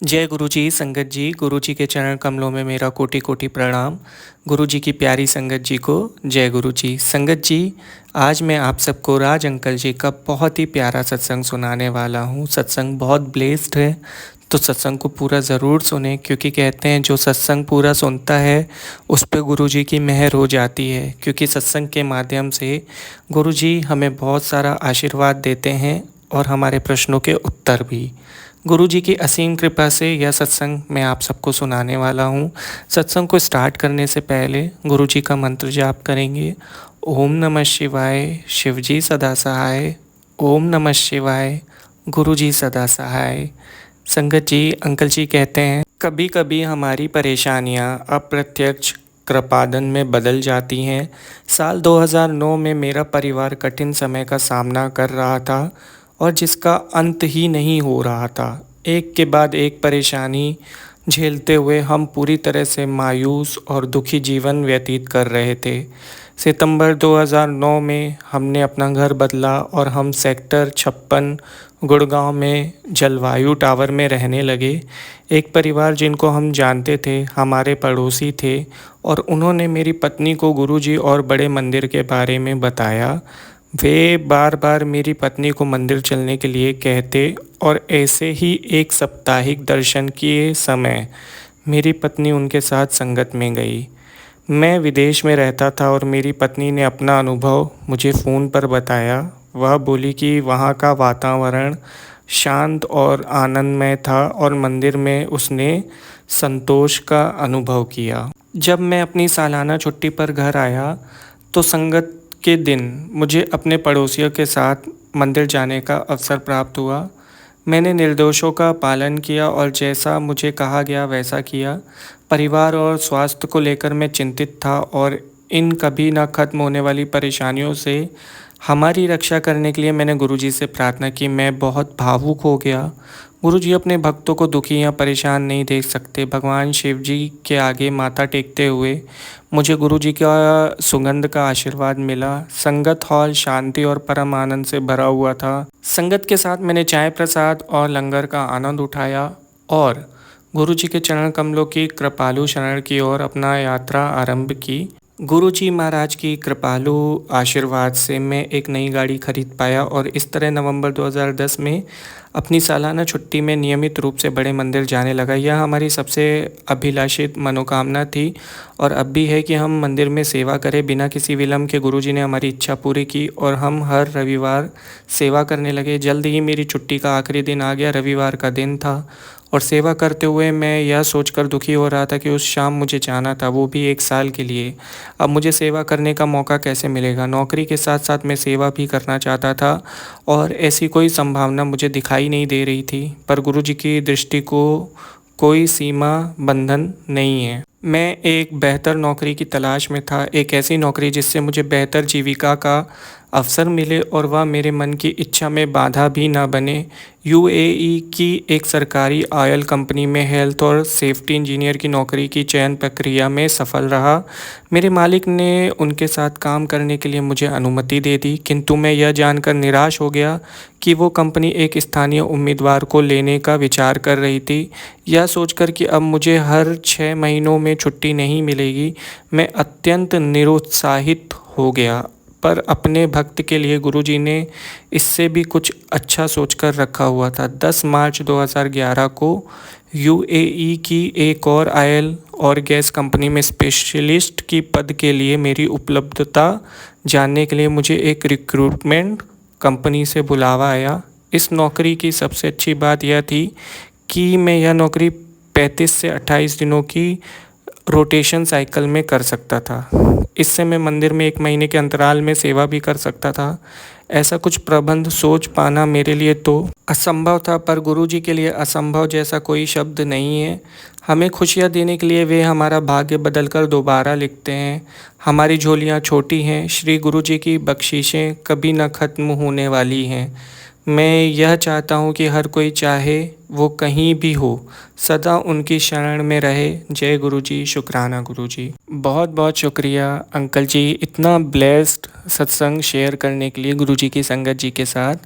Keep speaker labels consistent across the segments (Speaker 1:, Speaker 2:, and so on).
Speaker 1: जय गुरु जी, संगत जी। गुरु जी के चरण कमलों में मेरा कोटि कोटि प्रणाम। गुरु जी की प्यारी संगत जी को जय गुरु जी। संगत जी, आज मैं आप सबको राज अंकल जी का बहुत ही प्यारा सत्संग सुनाने वाला हूँ। सत्संग बहुत ब्लेस्ड है, तो सत्संग को पूरा ज़रूर सुने, क्योंकि कहते हैं जो सत्संग पूरा सुनता है उस पर गुरु जी की मेहर हो जाती है। क्योंकि सत्संग के माध्यम से गुरु जी हमें बहुत सारा आशीर्वाद देते हैं और हमारे प्रश्नों के उत्तर भी। गुरु जी की असीम कृपा से यह सत्संग मैं आप सबको सुनाने वाला हूँ। सत्संग को स्टार्ट करने से पहले गुरु जी का मंत्र जाप करेंगे। ओम नमः शिवाय, शिव जी सदा सहाय। ओम नमः शिवाय, गुरु जी सदा सहाय। संगत जी, अंकल जी कहते हैं, कभी कभी हमारी परेशानियाँ अप्रत्यक्ष कृपादन में बदल जाती हैं। साल 2009 में मेरा परिवार कठिन समय का सामना कर रहा था और जिसका अंत ही नहीं हो रहा था। एक के बाद एक परेशानी झेलते हुए हम पूरी तरह से मायूस और दुखी जीवन व्यतीत कर रहे थे। सितंबर 2009 में हमने अपना घर बदला और हम सेक्टर 56 गुड़गांव में जलवायु टावर में रहने लगे। एक परिवार जिनको हम जानते थे हमारे पड़ोसी थे, और उन्होंने मेरी पत्नी को गुरुजी और बड़े मंदिर के बारे में बताया। वे बार बार मेरी पत्नी को मंदिर चलने के लिए कहते, और ऐसे ही एक साप्ताहिक दर्शन के समय मेरी पत्नी उनके साथ संगत में गई। मैं विदेश में रहता था और मेरी पत्नी ने अपना अनुभव मुझे फ़ोन पर बताया। वह बोली कि वहाँ का वातावरण शांत और आनंदमय था और मंदिर में उसने संतोष का अनुभव किया। जब मैं अपनी सालाना छुट्टी पर घर आया तो संगत के दिन मुझे अपने पड़ोसियों के साथ मंदिर जाने का अवसर प्राप्त हुआ। मैंने निर्देशों का पालन किया और जैसा मुझे कहा गया वैसा किया। परिवार और स्वास्थ्य को लेकर मैं चिंतित था और इन कभी ना खत्म होने वाली परेशानियों से हमारी रक्षा करने के लिए मैंने गुरुजी से प्रार्थना की। मैं बहुत भावुक हो गया। गुरुजी अपने भक्तों को दुखी या परेशान नहीं देख सकते। भगवान शिव जी के आगे माथा टेकते हुए मुझे गुरुजी का सुगंध का आशीर्वाद मिला। संगत हॉल शांति और परम आनंद से भरा हुआ था। संगत के साथ मैंने चाय प्रसाद और लंगर का आनंद उठाया और गुरुजी के चरण कमलों की कृपालु शरण की ओर अपना यात्रा आरंभ की। गुरुजी महाराज की कृपालु आशीर्वाद से मैं एक नई गाड़ी खरीद पाया और इस तरह नवंबर 2010 में अपनी सालाना छुट्टी में नियमित रूप से बड़े मंदिर जाने लगा। यह हमारी सबसे अभिलाषित मनोकामना थी और अब भी है कि हम मंदिर में सेवा करें बिना किसी विलंब के। गुरुजी ने हमारी इच्छा पूरी की और हम हर रविवार सेवा करने लगे। जल्द ही मेरी छुट्टी का आखिरी दिन आ गया। रविवार का दिन था और सेवा करते हुए मैं यह सोचकर दुखी हो रहा था कि उस शाम मुझे जाना था, वो भी 1 साल के लिए। अब मुझे सेवा करने का मौका कैसे मिलेगा? नौकरी के साथ साथ मैं सेवा भी करना चाहता था और ऐसी कोई संभावना मुझे दिखाई नहीं दे रही थी। पर गुरुजी की दृष्टि को कोई सीमा बंधन नहीं है। मैं एक बेहतर नौकरी की तलाश में था, एक ऐसी नौकरी जिससे मुझे बेहतर जीविका का अवसर मिले और वह मेरे मन की इच्छा में बाधा भी ना बने। यूएई की एक सरकारी ऑयल कंपनी में हेल्थ और सेफ्टी इंजीनियर की नौकरी की चयन प्रक्रिया में सफल रहा। मेरे मालिक ने उनके साथ काम करने के लिए मुझे अनुमति दे दी, किंतु मैं यह जानकर निराश हो गया कि वो कंपनी एक स्थानीय उम्मीदवार को लेने का विचार कर रही थी। यह सोचकर कि अब मुझे हर 6 महीनों में छुट्टी नहीं मिलेगी, मैं अत्यंत निरुत्साहित हो गया। पर अपने भक्त के लिए गुरुजी ने इससे भी कुछ अच्छा सोचकर रखा हुआ था। 10 मार्च 2011 को यूएई की एक और ऑयल और गैस कंपनी में स्पेशलिस्ट की पद के लिए मेरी उपलब्धता जानने के लिए मुझे एक रिक्रूटमेंट कंपनी से बुलावा आया। इस नौकरी की सबसे अच्छी बात यह थी कि मैं यह नौकरी 35 से 28 दिनों की रोटेशन साइकिल में कर सकता था। इससे मैं मंदिर में 1 महीने के अंतराल में सेवा भी कर सकता था। ऐसा कुछ प्रबंध सोच पाना मेरे लिए तो असंभव था, पर गुरुजी के लिए असंभव जैसा कोई शब्द नहीं है। हमें खुशियाँ देने के लिए वे हमारा भाग्य बदलकर दोबारा लिखते हैं। हमारी झोलियाँ छोटी हैं, श्री गुरुजी की बख्शिशें कभी न ख़त्म होने वाली हैं। मैं यह चाहता हूँ कि हर कोई चाहे वो कहीं भी हो, सदा उनकी शरण में रहे। जय गुरु जी, शुक्राना गुरु जी। बहुत बहुत शुक्रिया अंकल जी, इतना ब्लेस्ड सत्संग शेयर करने के लिए गुरु जी की संगत जी के साथ।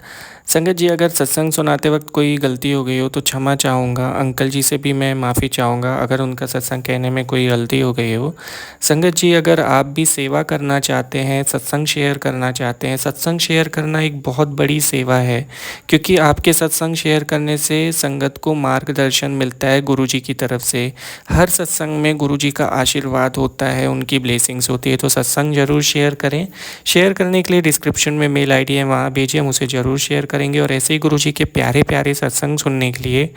Speaker 1: संगत जी, अगर सत्संग सुनाते वक्त कोई गलती हो गई हो तो क्षमा चाहूँगा। अंकल जी से भी मैं माफ़ी चाहूँगा अगर उनका सत्संग कहने में कोई गलती हो गई हो। संगत जी, अगर आप भी सेवा करना चाहते हैं, सत्संग शेयर करना चाहते हैं, सत्संग शेयर करना एक बहुत बड़ी सेवा है, क्योंकि आपके सत्संग शेयर करने से संगत को मार्गदर्शन मिलता है गुरु जी की तरफ से। हर सत्संग में गुरु जी का आशीर्वाद होता है, उनकी ब्लेसिंग्स होती है। तो सत्संग ज़रूर शेयर करें। शेयर करने के लिए डिस्क्रिप्शन में मेल आईडी है, वहाँ भेजिए, हम उसे ज़रूर शेयर करेंगे। और ऐसे ही गुरु जी के प्यारे प्यारे सत्संग सुनने के लिए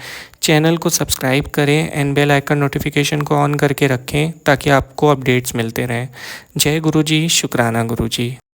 Speaker 1: चैनल को सब्सक्राइब करें एंड बेल आइकन नोटिफिकेशन को ऑन करके रखें ताकि आपको अपडेट्स मिलते रहें। जय गुरु जी, शुक्राना गुरु जी।